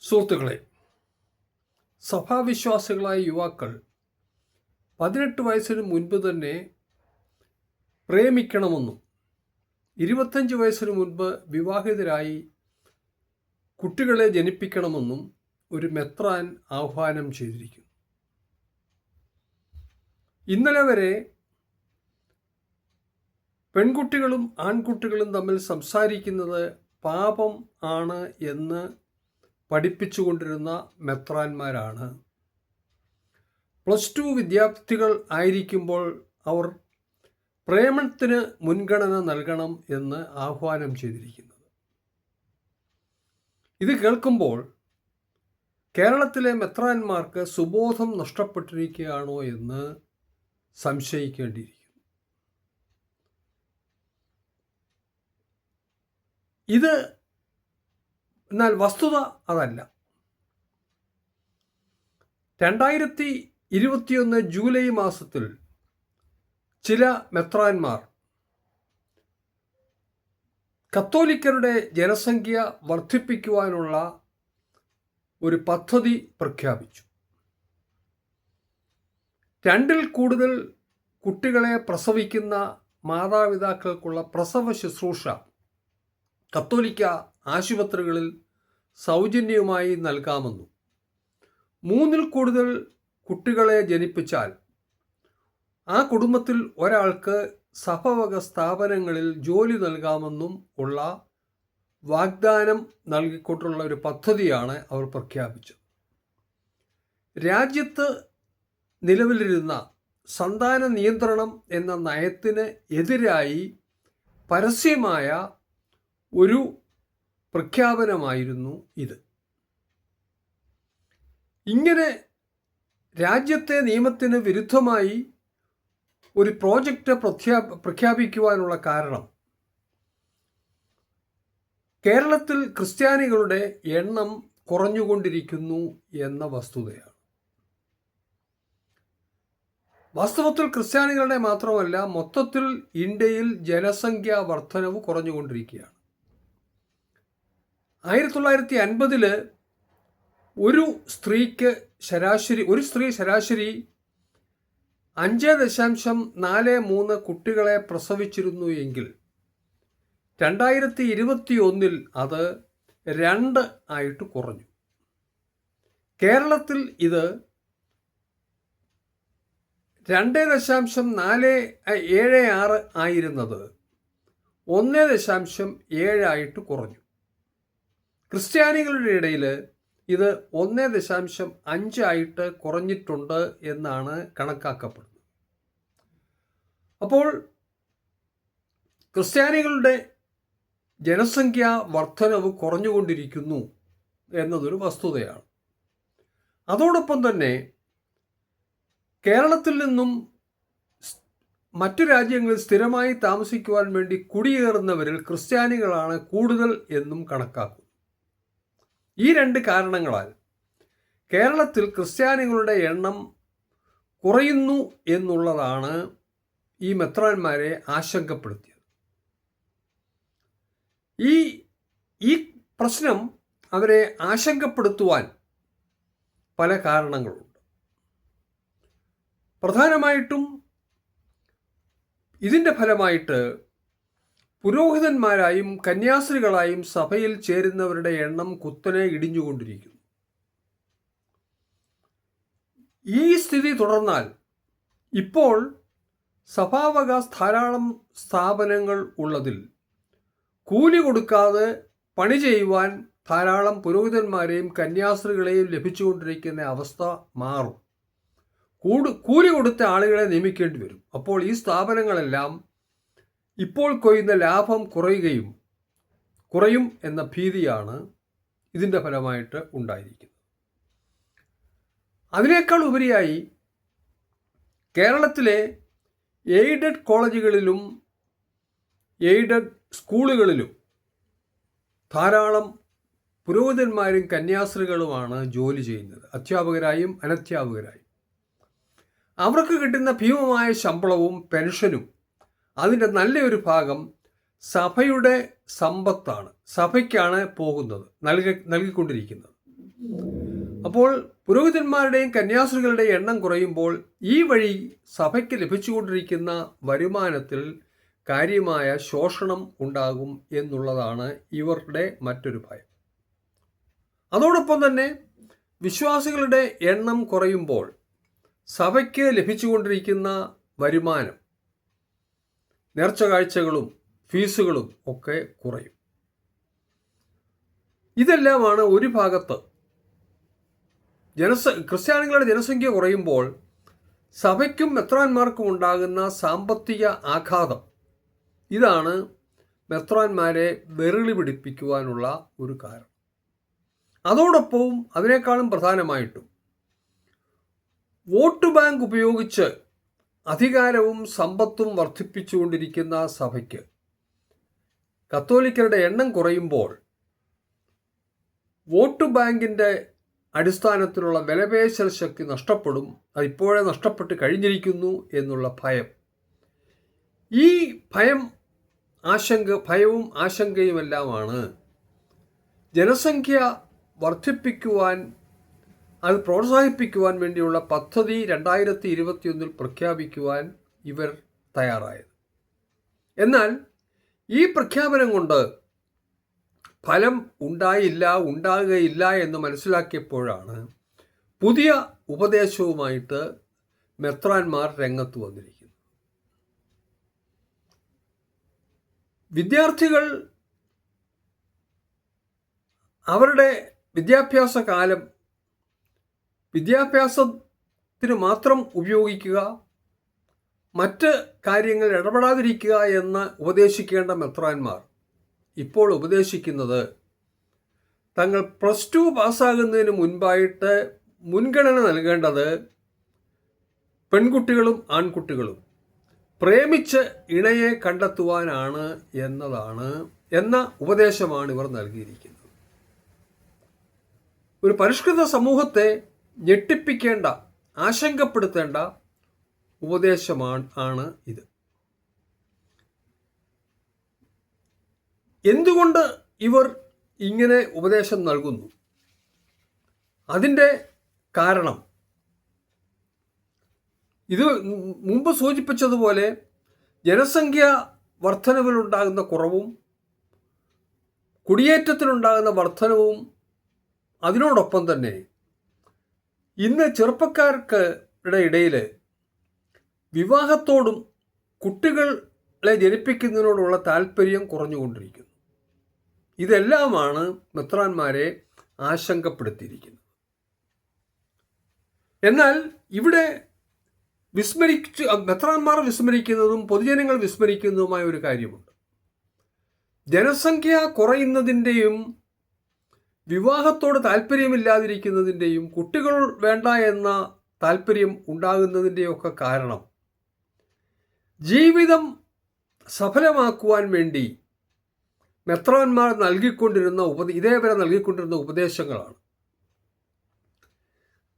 സുഹൃത്തുക്കളെ, സഭാവിശ്വാസികളായ യുവാക്കൾ 18 വയസ്സിന് മുൻപ് തന്നെ പ്രേമിക്കണമെന്നും 25 വയസ്സിന് മുൻപ് വിവാഹിതരായി കുട്ടികളെ ജനിപ്പിക്കണമെന്നും ഒരു മെത്രാൻ ആഹ്വാനം ചെയ്തിരിക്കുന്നു. ഇന്നലെ വരെ പെൺകുട്ടികളും ആൺകുട്ടികളും തമ്മിൽ സംസാരിക്കുന്നത് പാപം ആണ് എന്ന് പഠിപ്പിച്ചുകൊണ്ടിരുന്ന മെത്രാന്മാരാണ് +2 വിദ്യാർത്ഥികൾ ആയിരിക്കുമ്പോൾ അവർ പ്രേമത്തിന് മുൻഗണന നൽകണം എന്ന് ആഹ്വാനം ചെയ്തിരിക്കുന്നത്. ഇത് കേൾക്കുമ്പോൾ കേരളത്തിലെ മെത്രാന്മാർക്ക് സുബോധം നഷ്ടപ്പെട്ടിരിക്കുകയാണോ എന്ന് സംശയിക്കേണ്ടിയിരിക്കുന്നു. എന്നാൽ വസ്തുത അതല്ല. 2021 ജൂലൈ മാസത്തിൽ ചില മെത്രാന്മാർ കത്തോലിക്കരുടെ ജനസംഖ്യ വർദ്ധിപ്പിക്കുവാനുള്ള ഒരു പദ്ധതി പ്രഖ്യാപിച്ചു. 2ൽ കൂടുതൽ കുട്ടികളെ പ്രസവിക്കുന്ന മാതാപിതാക്കൾക്കുള്ള പ്രസവ ശുശ്രൂഷ കത്തോലിക്ക ആശുപത്രികളിൽ സൗജന്യമായി നൽകാമെന്നും 3ൽ കൂടുതൽ കുട്ടികളെ ജനിപ്പിച്ചാൽ ആ കുടുംബത്തിൽ ഒരാൾക്ക് സഭവക സ്ഥാപനങ്ങളിൽ ജോലി നൽകാമെന്നും ഉള്ള വാഗ്ദാനം നൽകിക്കൊണ്ടുള്ള ഒരു പദ്ധതിയാണ് അവർ പ്രഖ്യാപിച്ചത്. രാജ്യത്ത് നിലവിലിരുന്ന സന്താന നിയന്ത്രണം എന്ന നയത്തിന് എതിരായി പരസ്യമായ ഒരു പ്രഖ്യാപനമായിരുന്നു ഇത്. ഇങ്ങനെ രാജ്യത്തെ നിയമത്തിന് വിരുദ്ധമായി ഒരു പ്രോജക്റ്റ് പ്രഖ്യാപിക്കുവാനുള്ള കാരണം കേരളത്തിൽ ക്രിസ്ത്യാനികളുടെ എണ്ണം കുറഞ്ഞുകൊണ്ടിരിക്കുന്നു എന്ന വസ്തുതയാണ്. വാസ്തവത്തിൽ ക്രിസ്ത്യാനികളുടെ മാത്രമല്ല, മൊത്തത്തിൽ ഇന്ത്യയിൽ ജനസംഖ്യാ വർധനവ് കുറഞ്ഞുകൊണ്ടിരിക്കുകയാണ്. 1950 ഒരു സ്ത്രീ ശരാശരി 5.43 കുട്ടികളെ പ്രസവിച്ചിരുന്നു എങ്കിൽ 2021 അത് 2 ആയിട്ട് കുറഞ്ഞു. കേരളത്തിൽ ഇത് 2.476 ആയിരുന്നത് 1.7 ആയിട്ട് കുറഞ്ഞു. ക്രിസ്ത്യാനികളുടെ ഇടയിൽ ഇത് 1.5 ആയിട്ട് കുറഞ്ഞിട്ടുണ്ട് എന്നാണ് കണക്കാക്കപ്പെടുന്നത്. അപ്പോൾ ക്രിസ്ത്യാനികളുടെ ജനസംഖ്യാ വർധനവ് കുറഞ്ഞുകൊണ്ടിരിക്കുന്നു എന്നതൊരു വസ്തുതയാണ്. അതോടൊപ്പം തന്നെ കേരളത്തിൽ നിന്നും മറ്റു രാജ്യങ്ങളിൽ സ്ഥിരമായി താമസിക്കുവാൻ വേണ്ടി കുടിയേറുന്നവരിൽ ക്രിസ്ത്യാനികളാണ് കൂടുതൽ എന്നും കണക്കാക്കുന്നു. ഈ 2 കാരണങ്ങളാൽ കേരളത്തിൽ ക്രിസ്ത്യാനികളുടെ എണ്ണം കുറയുന്നു എന്നുള്ളതാണ് ഈ മെത്രാന്മാരെ ആശങ്കപ്പെടുത്തിയത്. ഈ പ്രശ്നം അവരെ ആശങ്കപ്പെടുത്തുവാൻ പല കാരണങ്ങളുണ്ട്. പ്രധാനമായിട്ടും ഇതിൻ്റെ ഫലമായിട്ട് പുരോഹിതന്മാരായും കന്യാസ്ത്രീകളായും സഭയിൽ ചേരുന്നവരുടെ എണ്ണം കുത്തനെ ഇടിഞ്ഞുകൊണ്ടിരിക്കുന്നു. ഈ സ്ഥിതി തുടർന്നാൽ ഇപ്പോൾ സഭാവക ധാരാളം സ്ഥാപനങ്ങൾ ഉള്ളതിൽ കൂലി കൊടുക്കാതെ പണി ചെയ്യുവാൻ ധാരാളം പുരോഹിതന്മാരെയും കന്യാസ്ത്രീകളെയും ലഭിച്ചുകൊണ്ടിരിക്കുന്ന അവസ്ഥ മാറും. കൂലി കൊടുത്ത ആളുകളെ നിയമിക്കേണ്ടി വരും. അപ്പോൾ ഈ സ്ഥാപനങ്ങളെല്ലാം ഇപ്പോൾ കൊയ്യുന്ന ലാഭം കുറയും എന്ന ഭീതിയാണ് ഇതിൻ്റെ ഫലമായിട്ട് ഉണ്ടായിരിക്കുന്നത്. അതിനേക്കാൾ ഉപരിയായി കേരളത്തിലെ എയ്ഡഡ് കോളേജുകളിലും എയ്ഡഡ് സ്കൂളുകളിലും ധാരാളം പുരോഹിതന്മാരും കന്യാസ്ത്രീകളുമാണ് ജോലി ചെയ്യുന്നത്, അധ്യാപകരായും അനധ്യാപകരായും. അവർക്ക് കിട്ടുന്ന ഭീമമായ ശമ്പളവും പെൻഷനും അതിൻ്റെ നല്ലൊരു ഭാഗം സഭയുടെ സമ്പത്താണ്, സഭയ്ക്കാണ് പോകുന്നത്, നൽകിക്കൊണ്ടിരിക്കുന്നത്. അപ്പോൾ പുരോഹിതന്മാരുടെയും കന്യാസ്ത്രീകളുടെയും എണ്ണം കുറയുമ്പോൾ ഈ വഴി സഭയ്ക്ക് ലഭിച്ചുകൊണ്ടിരിക്കുന്ന വരുമാനത്തിൽ കാര്യമായ ശോഷണം ഉണ്ടാകും എന്നുള്ളതാണ് ഇവരുടെ മറ്റൊരു ഭയം. അതോടൊപ്പം തന്നെ വിശ്വാസികളുടെ എണ്ണം കുറയുമ്പോൾ സഭയ്ക്ക് ലഭിച്ചുകൊണ്ടിരിക്കുന്ന വരുമാനം, നേർച്ച കാഴ്ചകളും ഫീസുകളും ഒക്കെ കുറയും. ഇതെല്ലാമാണ് ഒരു ഭാഗത്ത് ക്രിസ്ത്യാനികളുടെ ജനസംഖ്യ കുറയുമ്പോൾ സഭയ്ക്കും മെത്രാന്മാർക്കും ഉണ്ടാകുന്ന സാമ്പത്തിക ആഘാതം. ഇതാണ് മെത്രാന്മാരെ വെറുളി പിടിപ്പിക്കുവാനുള്ള ഒരു കാരണം. അതോടൊപ്പവും അതിനേക്കാളും പ്രധാനമായിട്ടും വോട്ട് ബാങ്ക് ഉപയോഗിച്ച് അധികാരവും സമ്പത്തും വർദ്ധിപ്പിച്ചുകൊണ്ടിരിക്കുന്ന സഭയ്ക്ക് കത്തോലിക്കരുടെ എണ്ണം കുറയുമ്പോൾ വോട്ട് ബാങ്കിൻ്റെ അടിസ്ഥാനത്തിലുള്ള വിലപേശൽ ശക്തി നഷ്ടപ്പെടും. അതിപ്പോഴേ നഷ്ടപ്പെട്ട് കഴിഞ്ഞിരിക്കുന്നു എന്നുള്ള ഭയം. ഈ ഭയവും ആശങ്കയുമെല്ലാമാണ് ജനസംഖ്യ വർദ്ധിപ്പിക്കുവാൻ, അത് പ്രോത്സാഹിപ്പിക്കുവാൻ വേണ്ടിയുള്ള പദ്ധതി 2021 പ്രഖ്യാപിക്കുവാൻ ഇവർ തയ്യാറായത്. എന്നാൽ ഈ പ്രഖ്യാപനം കൊണ്ട് ഫലം ഉണ്ടാകുകയില്ല എന്ന് മനസ്സിലാക്കിയപ്പോഴാണ് പുതിയ ഉപദേശവുമായിട്ട് മെത്രാന്മാർ രംഗത്ത് വന്നിരിക്കുന്നത്. വിദ്യാർത്ഥികൾ അവരുടെ വിദ്യാഭ്യാസ കാലം വിദ്യാഭ്യാസത്തിന് മാത്രം ഉപയോഗിക്കുക, മറ്റ് കാര്യങ്ങൾ ഇടപെടാതിരിക്കുക എന്ന് ഉപദേശിക്കേണ്ട മെത്രാന്മാർ ഇപ്പോൾ ഉപദേശിക്കുന്നത് തങ്ങൾ +2 പാസ്സാകുന്നതിന് മുൻപായിട്ട് മുൻഗണന നൽകേണ്ടത് പെൺകുട്ടികളും ആൺകുട്ടികളും പ്രേമിച്ച് ഇണയെ കണ്ടെത്തുവാനാണ് എന്ന ഉപദേശമാണ് ഇവർ നൽകിയിരിക്കുന്നത്. ഒരു പരിഷ്കൃത സമൂഹത്തെ ഞെട്ടിപ്പിക്കേണ്ട, ആശങ്കപ്പെടുത്തേണ്ട ഉപദേശമാണ് ഇത്. എന്തുകൊണ്ട് ഇവർ ഇങ്ങനെ ഉപദേശം നൽകുന്നു? അതിൻ്റെ കാരണം ഇത് മുമ്പ് സൂചിപ്പിച്ചതുപോലെ ജനസംഖ്യ വർധനവിലുണ്ടാകുന്ന കുറവും കുടിയേറ്റത്തിലുണ്ടാകുന്ന വർധനവും, അതിനോടൊപ്പം തന്നെ ഇന്ന് ചെറുപ്പക്കാരുടെ ഇടയിൽ വിവാഹത്തോടും കുട്ടികളെ ജനിപ്പിക്കുന്നതിനോടുള്ള താല്പര്യം കുറഞ്ഞുകൊണ്ടിരിക്കുന്നു. ഇതെല്ലാമാണ് മെത്രാന്മാരെ ആശങ്കപ്പെടുത്തിയിരിക്കുന്നത്. എന്നാൽ ഇവിടെ മെത്രാന്മാർ വിസ്മരിക്കുന്നതും പൊതുജനങ്ങൾ വിസ്മരിക്കുന്നതുമായ ഒരു കാര്യമുണ്ട്. ജനസംഖ്യ കുറയുന്നതിൻ്റെയും വിവാഹത്തോട് താല്പര്യമില്ലാതിരിക്കുന്നതിൻ്റെയും കുട്ടികൾ വേണ്ട എന്ന താല്പര്യം ഉണ്ടാകുന്നതിൻ്റെയൊക്കെ കാരണം ജീവിതം സഫലമാക്കുവാൻ വേണ്ടി മെത്രാന്മാർ ഇതേവരെ നൽകിക്കൊണ്ടിരുന്ന ഉപദേശങ്ങളാണ്.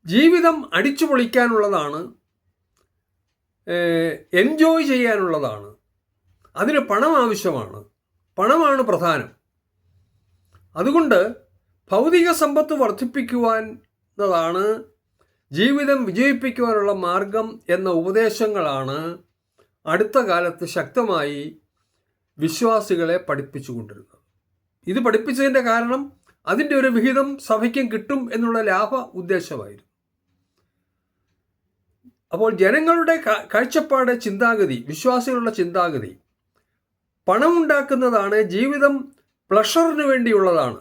ജീവിതം അടിച്ചു പൊളിക്കാനുള്ളതാണ്, എൻജോയ് ചെയ്യാനുള്ളതാണ്, അതിന് പണം ആവശ്യമാണ്, പണമാണ് പ്രധാനം. അതുകൊണ്ട് ഭൗതിക സമ്പത്ത് വർദ്ധിപ്പിക്കുവാനതാണ് ജീവിതം വിജയിപ്പിക്കുവാനുള്ള മാർഗം എന്ന ഉപദേശങ്ങളാണ് അടുത്ത കാലത്ത് ശക്തമായി വിശ്വാസികളെ പഠിപ്പിച്ചുകൊണ്ടിരുന്നത്. ഇത് പഠിപ്പിച്ചതിൻ്റെ കാരണം അതിൻ്റെ ഒരു വിഹിതം സഭയ്ക്കും കിട്ടും എന്നുള്ള ലാഭ ഉദ്ദേശമായിരുന്നു. അപ്പോൾ ജനങ്ങളുടെ കാഴ്ചപ്പാട്, ചിന്താഗതി, വിശ്വാസികളുടെ ചിന്താഗതി പണമുണ്ടാക്കുന്നതാണ്, ജീവിതം പ്ലഷറിന് വേണ്ടിയുള്ളതാണ്,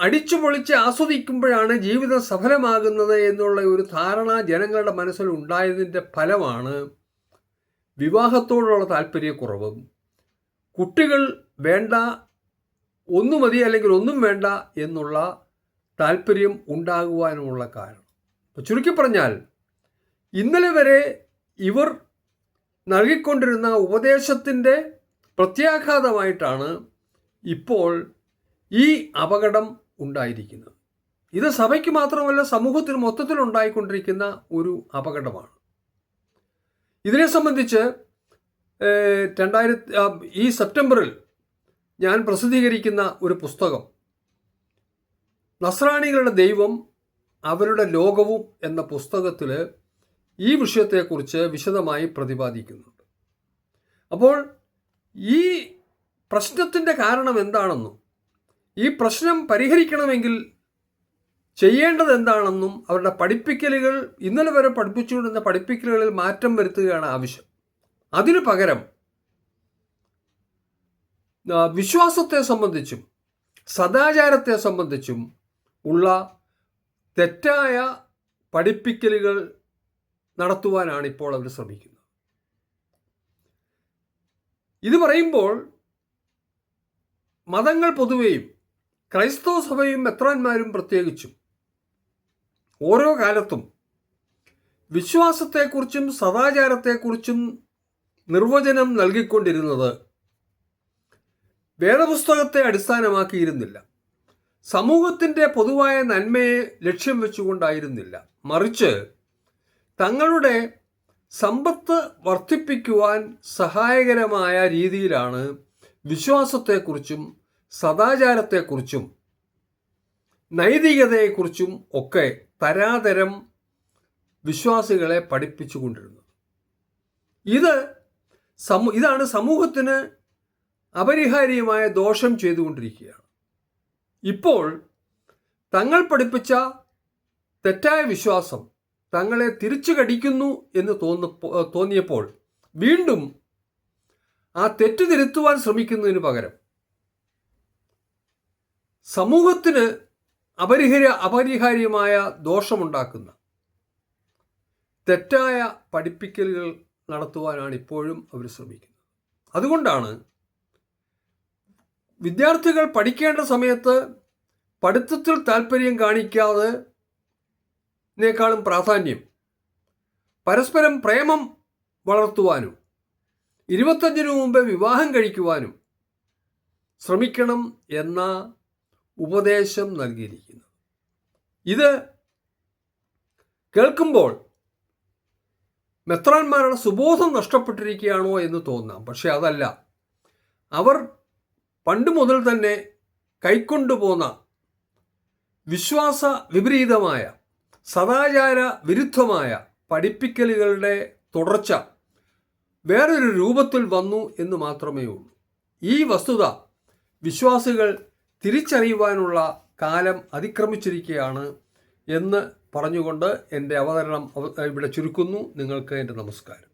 അടിച്ചു പൊളിച്ച് ആസ്വദിക്കുമ്പോഴാണ് ജീവിതം സഫലമാകുന്നത് എന്നുള്ള ഒരു ധാരണ ജനങ്ങളുടെ മനസ്സിൽ ഉണ്ടായതിൻ്റെ ഫലമാണ് വിവാഹത്തോടുള്ള താല്പര്യക്കുറവും, കുട്ടികൾ വേണ്ട, ഒന്നു മതി അല്ലെങ്കിൽ ഒന്നും വേണ്ട എന്നുള്ള താല്പര്യം ഉണ്ടാകുവാനുമുള്ള കാരണം. ചുരുക്കി പറഞ്ഞാൽ ഇന്നലെ വരെ ഇവർ നൽകിക്കൊണ്ടിരുന്ന ഉപദേശത്തിൻ്റെ പ്രത്യാഘാതമായിട്ടാണ് ഇപ്പോൾ ഈ അപകടം ഉണ്ടായിരിക്കുന്നത്. ഇത് സഭയ്ക്ക് മാത്രമല്ല സമൂഹത്തിന് മൊത്തത്തിൽ ഉണ്ടായിക്കൊണ്ടിരിക്കുന്ന ഒരു അപകടമാണ്. ഇതിനെ സംബന്ധിച്ച് ഈ സെപ്റ്റംബറിൽ ഞാൻ പ്രസിദ്ധീകരിക്കുന്ന ഒരു പുസ്തകം നസ്രാണികളുടെ ദൈവം അവരുടെ ലോകവും എന്ന പുസ്തകത്തിൽ ഈ വിഷയത്തെക്കുറിച്ച് വിശദമായി പ്രതിപാദിക്കുന്നുണ്ട്. അപ്പോൾ ഈ പ്രശ്നത്തിൻ്റെ കാരണം എന്താണെന്നും ഈ പ്രശ്നം പരിഹരിക്കണമെങ്കിൽ ചെയ്യേണ്ടത് എന്താണെന്നും അവരുടെ പഠിപ്പിക്കലുകൾ, ഇന്നലെ വരെ പഠിപ്പിച്ചുകൊണ്ടിരുന്ന പഠിപ്പിക്കലുകളിൽ മാറ്റം വരുത്തുകയാണ് ആവശ്യം. അതിനു പകരം വിശ്വാസത്തെ സംബന്ധിച്ചും സദാചാരത്തെ സംബന്ധിച്ചും ഉള്ള തെറ്റായ പഠിപ്പിക്കലുകൾ നടത്തുവാനാണ് ഇപ്പോൾ അവർ ശ്രമിക്കുന്നത്. ഇത് പറയുമ്പോൾ മതങ്ങൾ പൊതുവെയും ക്രൈസ്തവ സഭയും മെത്രാന്മാരും പ്രത്യേകിച്ചും ഓരോ കാലത്തും വിശ്വാസത്തെക്കുറിച്ചും സദാചാരത്തെക്കുറിച്ചും നിർവചനം നൽകിക്കൊണ്ടിരുന്നത് വേദപുസ്തകത്തെ അടിസ്ഥാനമാക്കിയിരുന്നില്ല, സമൂഹത്തിൻ്റെ പൊതുവായ നന്മയെ ലക്ഷ്യം വെച്ചുകൊണ്ടായിരുന്നില്ല. മറിച്ച് തങ്ങളുടെ സമ്പത്ത് വർദ്ധിപ്പിക്കുവാൻ സഹായകരമായ രീതിയിലാണ് വിശ്വാസത്തെക്കുറിച്ചും സദാചാരത്തെക്കുറിച്ചും നൈതികതയെക്കുറിച്ചും ഒക്കെ തരാതരം വിശ്വാസികളെ പഠിപ്പിച്ചുകൊണ്ടിരുന്നത്. ഇതാണ് സമൂഹത്തിന് അപരിഹാര്യമായ ദോഷം ചെയ്തുകൊണ്ടിരിക്കുകയാണ്. ഇപ്പോൾ തങ്ങൾ പഠിപ്പിച്ച തെറ്റായ വിശ്വാസം തങ്ങളെ തിരിച്ചു കടിക്കുന്നു എന്ന് തോന്നിയപ്പോൾ വീണ്ടും ആ തെറ്റ് തിരുത്തുവാൻ ശ്രമിക്കുന്നതിന് പകരം സമൂഹത്തിന് അപരിഹാര്യമായ ദോഷമുണ്ടാക്കുന്ന തെറ്റായ പഠിപ്പിക്കലുകൾ നടത്തുവാനാണ് ഇപ്പോഴും അവർ ശ്രമിക്കുന്നത്. അതുകൊണ്ടാണ് വിദ്യാർത്ഥികൾ പഠിക്കേണ്ട സമയത്ത് പഠിത്തത്തിൽ താല്പര്യം കാണിക്കാതിനേക്കാളും പ്രാധാന്യം പരസ്പരം പ്രേമം വളർത്തുവാനും 25 മുമ്പേ വിവാഹം കഴിക്കുവാനും ശ്രമിക്കണം എന്ന ഉപദേശം നൽകിയിരിക്കുന്നത്. ഇത് കേൾക്കുമ്പോൾ മെത്രാന്മാരുടെ സുബോധം നഷ്ടപ്പെട്ടിരിക്കുകയാണോ എന്ന് തോന്നാം. പക്ഷെ അതല്ല. അവർ പണ്ട് മുതൽ തന്നെ കൈക്കൊണ്ടുപോന്ന വിശ്വാസ വിപരീതമായ സദാചാര വിരുദ്ധമായ പഠിപ്പിക്കലുകളുടെ തുടർച്ച വേറൊരു രൂപത്തിൽ വന്നു എന്ന് മാത്രമേ ഉള്ളൂ. ഈ വസ്തുത വിശ്വാസികൾ തിരിച്ചറിയുവാനുള്ള കാലം അതിക്രമിച്ചിരിക്കുകയാണ് എന്ന് പറഞ്ഞുകൊണ്ട് എൻ്റെ അവതരണം ഇവിടെ ചുരുക്കുന്നു. നിങ്ങൾക്ക് എൻ്റെ നമസ്കാരം.